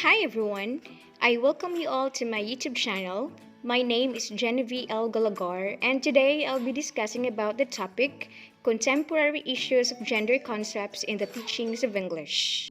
Hi everyone, I welcome you all to my YouTube channel. My name is Genevieve L. Galagar and today I'll be discussing about the topic Contemporary Issues of Gender Concepts in the Teachings of English.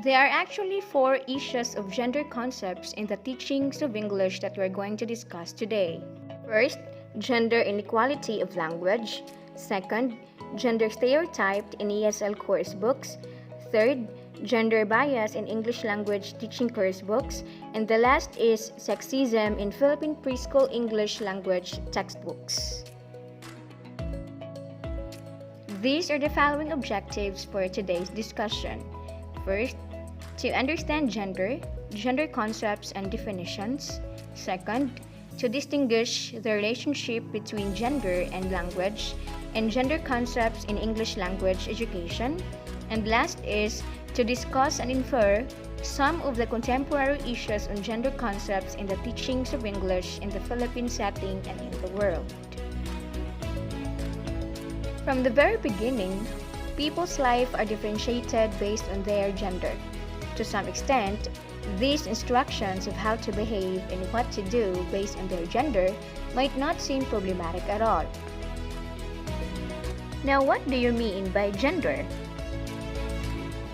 There are actually 4 issues of gender concepts in the teachings of English that we're going to discuss today. First, gender inequality of language. Second, gender stereotyped in ESL course books. Third, gender bias in English language teaching course books. And the last is sexism in Philippine preschool English language textbooks. These are the following objectives for today's discussion. First, to understand gender concepts and definitions. Second, to distinguish the relationship between gender and language and gender concepts in English language education. And last is to discuss and infer some of the contemporary issues on gender concepts in the teachings of English in the Philippine setting and in the world. From the very beginning, people's lives are differentiated based on their gender. To some extent, these instructions of how to behave and what to do based on their gender might not seem problematic at all. Now, what do you mean by gender?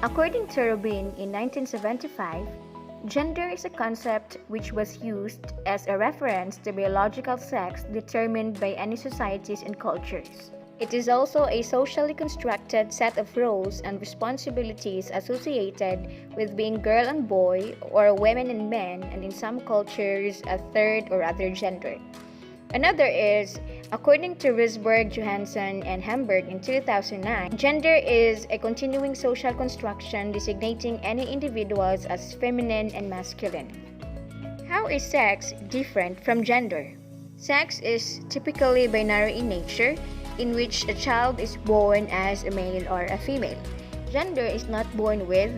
According to Rubin in 1975, gender is a concept which was used as a reference to biological sex determined by any societies and cultures. It is also a socially constructed set of roles and responsibilities associated with being girl and boy or women and men, and in some cultures a third or other gender. Another is, according to Risberg, Johansson, and Hamburg in 2009, gender is a continuing social construction designating any individuals as feminine and masculine. How is sex different from gender? Sex is typically binary in nature, in which a child is born as a male or a female. Gender is not born with,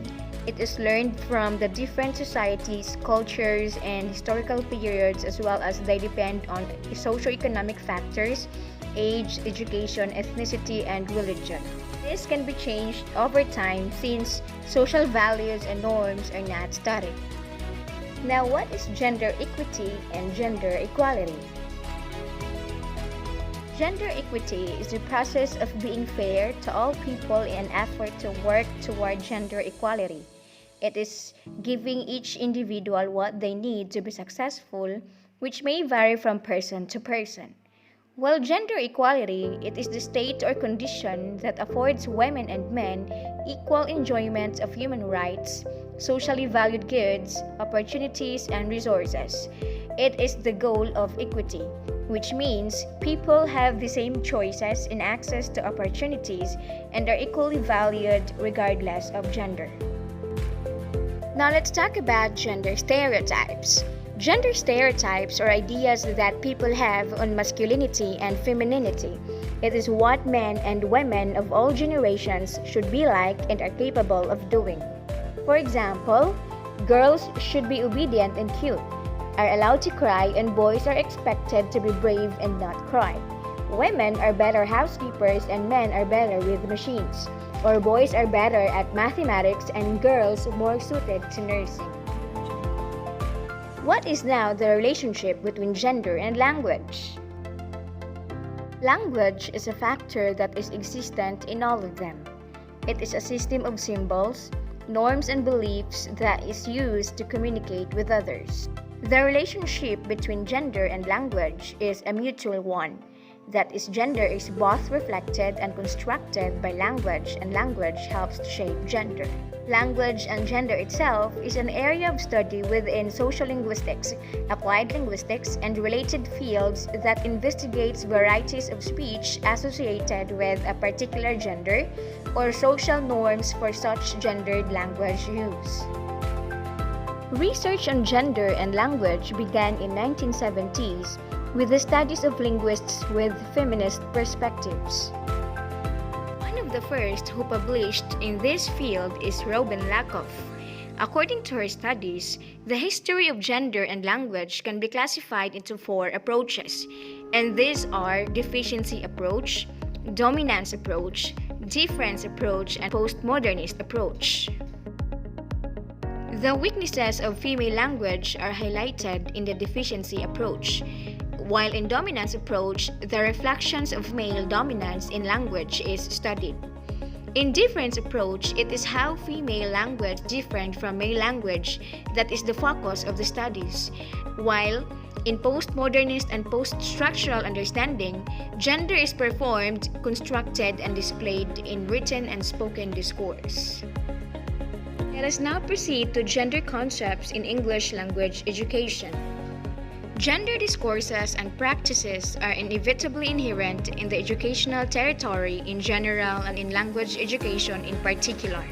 it is learned from the different societies, cultures, and historical periods, as well as they depend on socioeconomic factors, age, education, ethnicity, and religion. This can be changed over time since social values and norms are not static. Now, what is gender equity and gender equality? Gender equity is the process of being fair to all people in an effort to work toward gender equality. It is giving each individual what they need to be successful, which may vary from person to person. While gender equality, it is the state or condition that affords women and men equal enjoyment of human rights, socially valued goods, opportunities, and resources. It is the goal of equity, which means people have the same choices and access to opportunities and are equally valued regardless of gender. Now let's talk about gender stereotypes. Gender stereotypes are ideas that people have on masculinity and femininity. It is what men and women of all generations should be like and are capable of doing. For example, girls should be obedient and cute, are allowed to cry, and boys are expected to be brave and not cry. Women are better housekeepers and men are better with machines. Or boys are better at mathematics and girls more suited to nursing. What is now the relationship between gender and language? Language is a factor that is existent in all of them. It is a system of symbols, norms, and beliefs that is used to communicate with others. The relationship between gender and language is a mutual one. That is, gender is both reflected and constructed by language, and language helps to shape gender. Language and gender itself is an area of study within social linguistics, applied linguistics, and related fields that investigates varieties of speech associated with a particular gender or social norms for such gendered language use. Research on gender and language began in 1970s with the studies of linguists with feminist perspectives. One of the first who published in this field is Alec Koff. According to her studies, the history of gender and language can be classified into 4 approaches, and these are deficiency approach, dominance approach, difference approach, and postmodernist approach. The weaknesses of female language are highlighted in the deficiency approach, while in dominance approach, the reflections of male dominance in language is studied. In difference approach, it is how female language different from male language that is the focus of the studies, while in postmodernist and post-structural understanding, gender is performed, constructed, and displayed in written and spoken discourse. Let us now proceed to gender concepts in English language education. Gender discourses and practices are inevitably inherent in the educational territory in general and in language education in particular.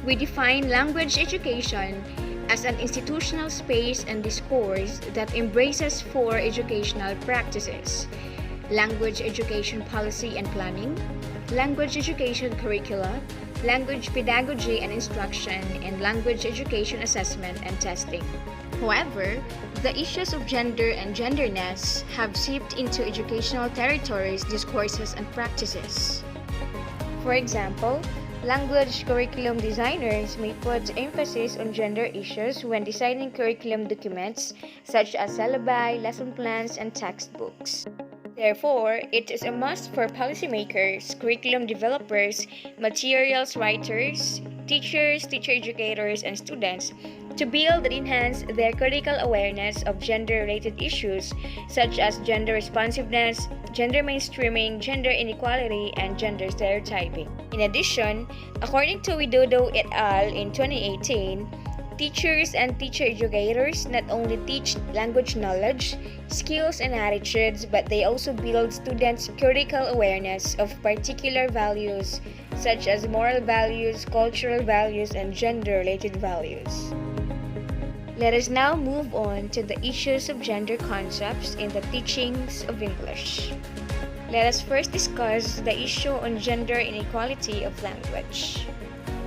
We define language education as an institutional space and discourse that embraces four educational practices: language education policy and planning, language education curricula, language pedagogy and instruction, and language education assessment and testing. However, the issues of gender and genderness have seeped into educational territories, discourses, and practices. For example, language curriculum designers may put emphasis on gender issues when designing curriculum documents such as syllabi, lesson plans, and textbooks. Therefore, it is a must for policymakers, curriculum developers, materials writers, teachers, teacher educators, and students to build and enhance their critical awareness of gender-related issues such as gender responsiveness, gender mainstreaming, gender inequality, and gender stereotyping. In addition, according to Widodo et al. In 2018, teachers and teacher educators not only teach language knowledge, skills, and attitudes, but they also build students' critical awareness of particular values such as moral values, cultural values, and gender-related values. Let us now move on to the issues of gender concepts in the teachings of English. Let us first discuss the issue on gender inequality of language.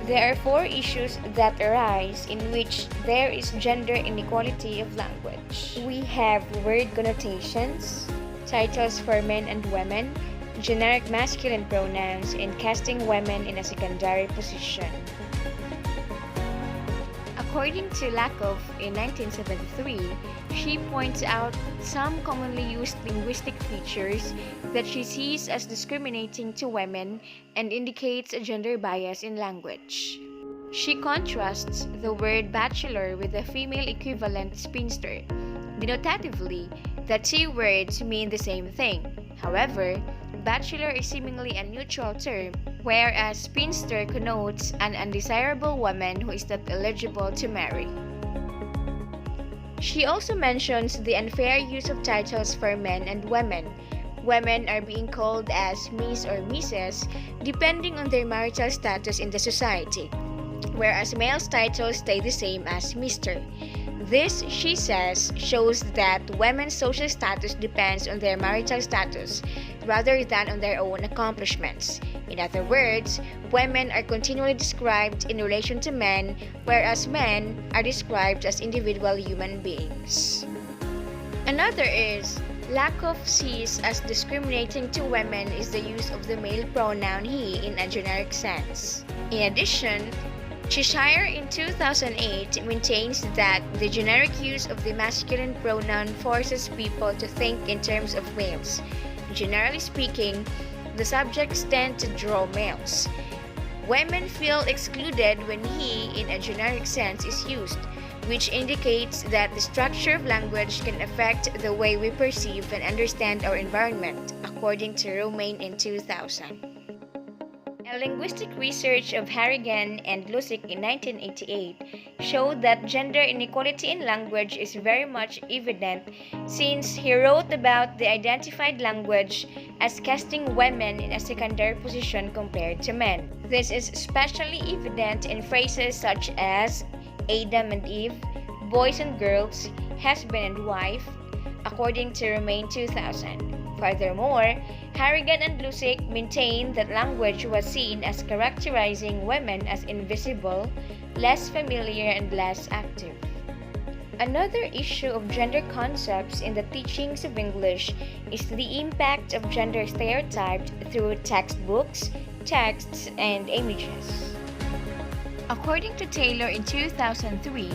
There are four issues that arise in which there is gender inequality of language. We have word connotations, titles for men and women, generic masculine pronouns, and casting women in a secondary position. According to Alec Koff in 1973, she points out some commonly used linguistic features that she sees as discriminating to women and indicates a gender bias in language. She contrasts the word bachelor with the female equivalent spinster. Denotatively, the two words mean the same thing. However, bachelor is seemingly a neutral term, whereas spinster connotes an undesirable woman who is not eligible to marry. She also mentions the unfair use of titles for men and women. Women are being called as Miss or Mrs. depending on their marital status in the society, whereas males' titles stay the same as Mr. This, she says, shows that women's social status depends on their marital status rather than on their own accomplishments. In other words, women are continually described in relation to men, whereas men are described as individual human beings. Another is, Alec Koff sees as discriminating to women is the use of the male pronoun he in a generic sense. In addition, Cheshire in 2008 maintains that the generic use of the masculine pronoun forces people to think in terms of males. Generally speaking, the subjects tend to draw males. Women feel excluded when he in a generic sense is used, which indicates that the structure of language can affect the way we perceive and understand our environment, according to Romain in 2000. A linguistic research of Harrigan and Lusick in 1988 showed that gender inequality in language is very much evident since he wrote about the identified language as casting women in a secondary position compared to men. This is especially evident in phrases such as Adam and Eve, boys and girls, husband and wife, according to Romain 2000. Furthermore, Harrigan and Lusick maintained that language was seen as characterizing women as invisible, less familiar, and less active. Another issue of gender concepts in the teachings of English is the impact of gender stereotyped through textbooks, texts, and images. According to Taylor in 2003,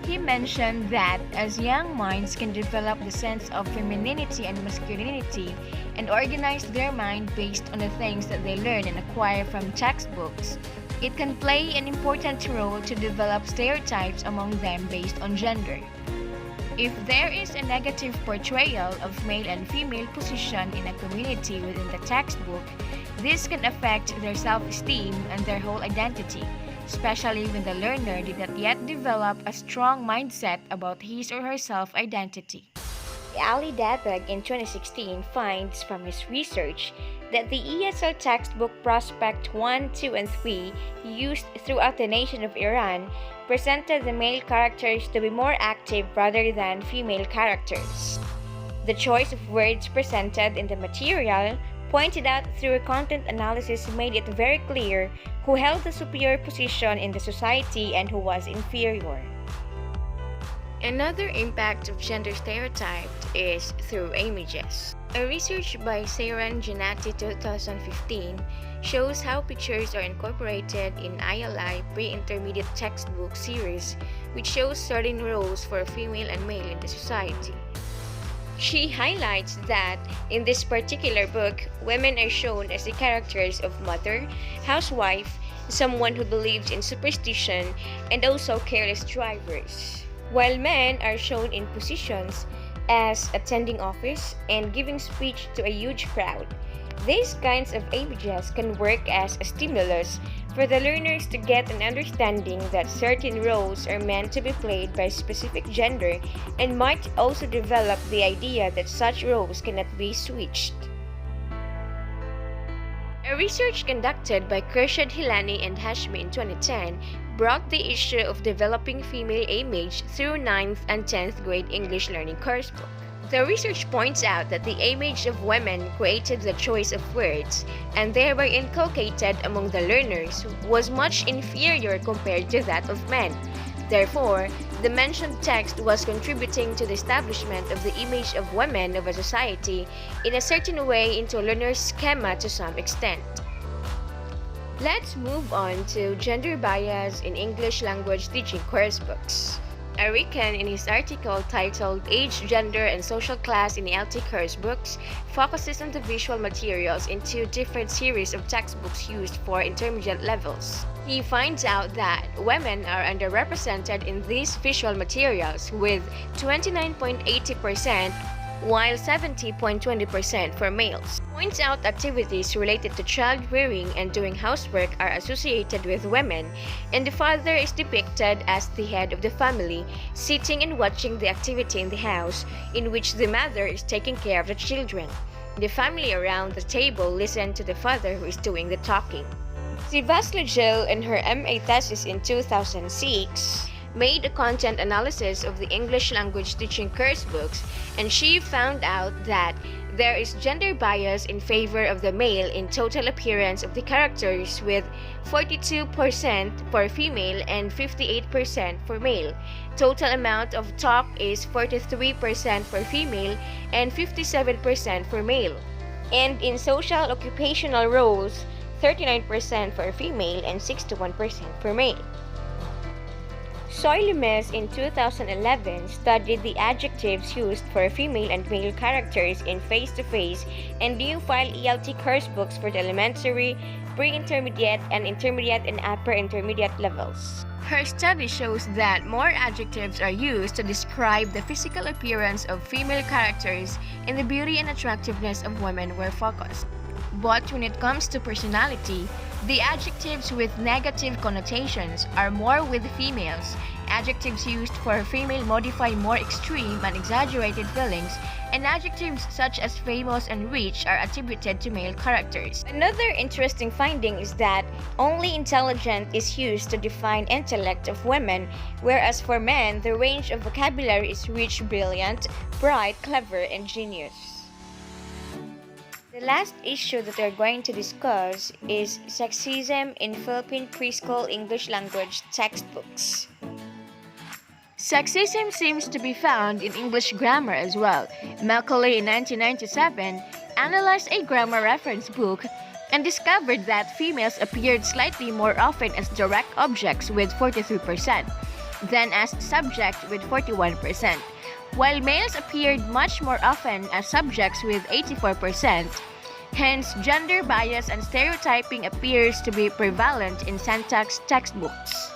he mentioned that as young minds can develop the sense of femininity and masculinity and organize their mind based on the things that they learn and acquire from textbooks, it can play an important role to develop stereotypes among them based on gender. If there is a negative portrayal of male and female position in a community within the textbook, this can affect their self-esteem and their whole identity, especially when the learner did not yet develop a strong mindset about his or her self-identity. Ali Dabag in 2016 finds from his research that the ESL textbook Prospect 1, 2, and 3 used throughout the nation of Iran presented the male characters to be more active rather than female characters. The choice of words presented in the material pointed out through a content analysis made it very clear who held the superior position in the society and who was inferior. Another impact of gender stereotype is through images. A research by Seiran Janati 2015 shows how pictures are incorporated in ILI pre-intermediate textbook series, which shows certain roles for female and male in the society. She highlights that in this particular book, women are shown as the characters of mother, housewife, someone who believes in superstition, and also careless drivers, while men are shown in positions as attending office and giving speech to a huge crowd. These kinds of images can work as a stimulus for the learners to get an understanding that certain roles are meant to be played by a specific gender and might also develop the idea that such roles cannot be switched. A research conducted by Kershad Hilani and Hashmi in 2010 brought the issue of developing female image through 9th and 10th grade English learning course book. The research points out that the image of women created the choice of words and thereby inculcated among the learners was much inferior compared to that of men. Therefore, the mentioned text was contributing to the establishment of the image of women of a society in a certain way into a learner's schema to some extent. Let's move on to gender bias in English language teaching course books. Arikan, in his article titled Age, Gender, and Social Class in ELT Course Books, focuses on the visual materials in two different series of textbooks used for intermediate levels. He finds out that women are underrepresented in these visual materials with 29.80%, while 70.20% for males. Points out activities related to child rearing and doing housework are associated with women, and the father is depicted as the head of the family, sitting and watching the activity in the house, in which the mother is taking care of the children. The family around the table listen to the father who is doing the talking. Sivasligil, in her MA thesis in 2006, made a content analysis of the English language teaching course books, and she found out that there is gender bias in favor of the male in total appearance of the characters, with 42% for female and 58% for male. Total amount of talk is 43% for female and 57% for male. And in social occupational roles, 39% for female and 61% for male. Soilimes in 2011 studied the adjectives used for female and male characters in face-to-face and new file ELT course books for the elementary, pre-intermediate, and intermediate and upper intermediate levels. Her study shows that more adjectives are used to describe the physical appearance of female characters and the beauty and attractiveness of women were focused. But when it comes to personality, the adjectives with negative connotations are more with females. Adjectives used for female modify more extreme and exaggerated feelings, and adjectives such as famous and rich are attributed to male characters. Another interesting finding is that only intelligent is used to define intellect of women, whereas for men, the range of vocabulary is rich, brilliant, bright, clever, and genius. The last issue that we're going to discuss is sexism in Philippine preschool English language textbooks. Sexism seems to be found in English grammar as well. Macaulay in 1997 analyzed a grammar reference book and discovered that females appeared slightly more often as direct objects with 43%, than as subjects with 41%, while males appeared much more often as subjects with 84%. Hence, gender bias and stereotyping appears to be prevalent in syntax textbooks.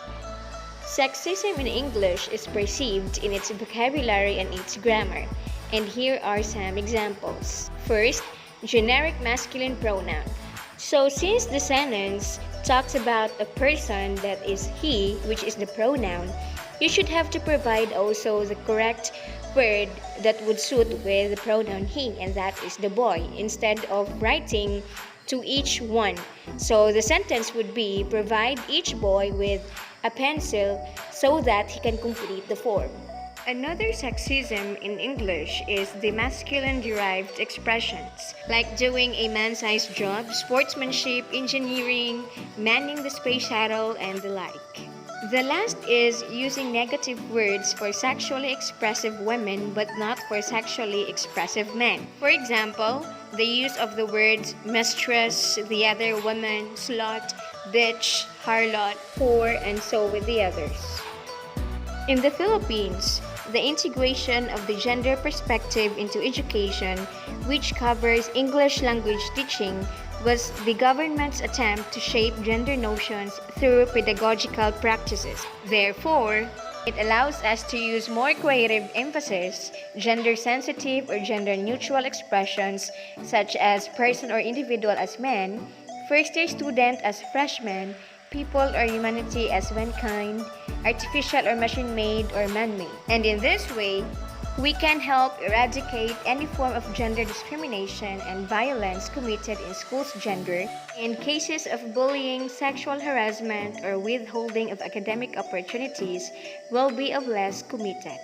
Sexism in English is perceived in its vocabulary and its grammar, and here are some examples. First, generic masculine pronoun. So since the sentence talks about a person that is he, which is the pronoun, you should have to provide also the correct word that would suit with the pronoun he, and that is the boy, instead of writing to each one. So the sentence would be, provide each boy with a pencil so that he can complete the form. Another sexism in English is the masculine-derived expressions, like doing a man-sized job, sportsmanship, engineering, manning the space shuttle, and the like. The last is using negative words for sexually expressive women but not for sexually expressive men. For example, the use of the words mistress, the other woman, slut, bitch, harlot, whore, and so with the others. In the Philippines, the integration of the gender perspective into education, which covers English language teaching, was the government's attempt to shape gender notions through pedagogical practices. Therefore, it allows us to use more creative emphasis, gender-sensitive or gender-neutral expressions such as person or individual as men, first-year student as freshman, people or humanity as mankind, artificial or machine-made or man-made. And in this way, we can help eradicate any form of gender discrimination and violence committed in schools gender. In cases of bullying, sexual harassment, or withholding of academic opportunities will be of less committed.